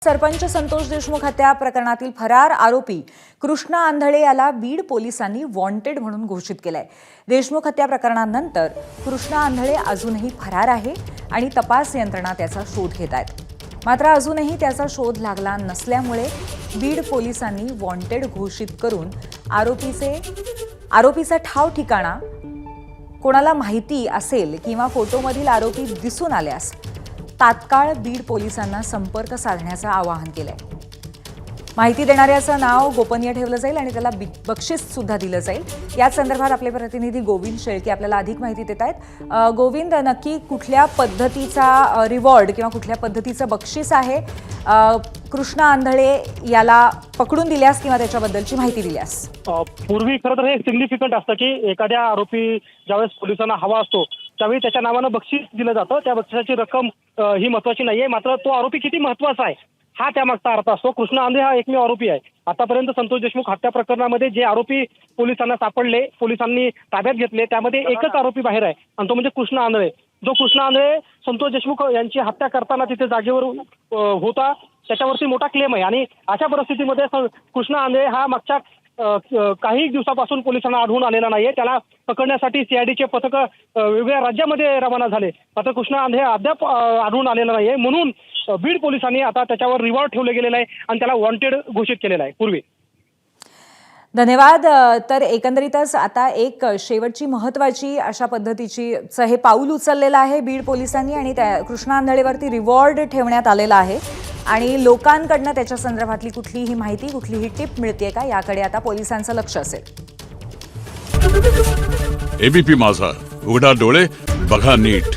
सरपंच संतोष देशमुख हत्या प्रकरणातील फरार आरोपी कृष्णा आंधळे याला बीड पोलिसांनी वॉन्टेड म्हणून घोषित केलंय। देशमुख हत्या प्रकरणानंतर कृष्णा आंधळे अजूनही फरार आहे आणि तपास यंत्रणा त्याचा शोध घेत आहेत। मात्र अजूनही त्याचा शोध लागला नसल्यामुळे बीड पोलिसांनी वॉन्टेड घोषित करून आरोपीचा ठाव ठिकाणा कोणाला माहिती असेल किंवा फोटोमधील आरोपी दिसून आल्यास तात्काळ बीड पोलिसांना संपर्क साधण्याचं आवाहन केलंय। माहिती देणाऱ्याचं नाव गोपनीय ठेवलं जाईल आणि त्याला बक्षीस सुद्धा दिलं जाईल। याच संदर्भात आपले प्रतिनिधी गोविंद शेळके आपल्याला अधिक माहिती देत आहेत। गोविंद, नक्की कुठल्या पद्धतीचा रिवॉर्ड किंवा कुठल्या पद्धतीचं बक्षीस आहे कृष्णा आंधळे याला पकडून दिल्यास किंवा त्याच्याबद्दलची माहिती दिल्यास? पूर्वी खरं तर हे सिग्निफिकंट असतं की एखाद्या आरोपी ज्यावेळेस पोलिसांना हवा असतो त्यावेळी त्याच्या नावानं बक्षीस दिलं जातं। त्या बक्षिसाची रक्कम ही महत्वाची नाहीये, मात्र तो आरोपी किती महत्वाचा आहे हा त्यामागचा अर्थ असतो। कृष्णा आंधळे हा एकमेव आरोपी आहे। आतापर्यंत संतोष देशमुख हत्या प्रकरणामध्ये जे आरोपी पोलिसांना सापडले, पोलिसांनी ताब्यात घेतले, त्यामध्ये एकच आरोपी बाहेर आहे आणि तो म्हणजे कृष्णा आंधळे। जो कृष्णा आंधळे संतोष देशमुख यांची हत्या करताना तिथे जागेवर होता, त्याच्यावरती मोठा क्लेम आहे आणि अशा परिस्थितीमध्ये कृष्णा आंधळे हा मागच्या काही दिवसापासून पोलिसांना आढळून आलेला नाहीये। त्याला पकडण्यासाठी सीआयडीचे पथक वेगवेगळ्या राज्यामध्ये रवाना झाले, मात्र कृष्णा आंधळे अद्याप आढळून आलेला नाहीये। म्हणून बीड पोलिसांनी आता त्याच्यावर रिवॉर्ड ठेवले गेलेलं आहे आणि त्याला वॉन्टेड घोषित केलेलं आहे। पूर्वी धन्यवाद। तर एकंदरीतच आता एक शेवटची महत्त्वाची अशा पद्धतीची हे पाऊल उचललेलं आहे बीड पोलिसांनी आणि त्या कृष्णा आंधळेवरती रिवॉर्ड ठेवण्यात आलेला आहे आणि लोकांकडनं त्याच्या संदर्भातली कुठलीही माहिती, कुठलीही टिप मिळते का याकडे आता पोलिसांचं लक्ष असेल। एबीपी माझा, उघडा डोळे बघा नीट।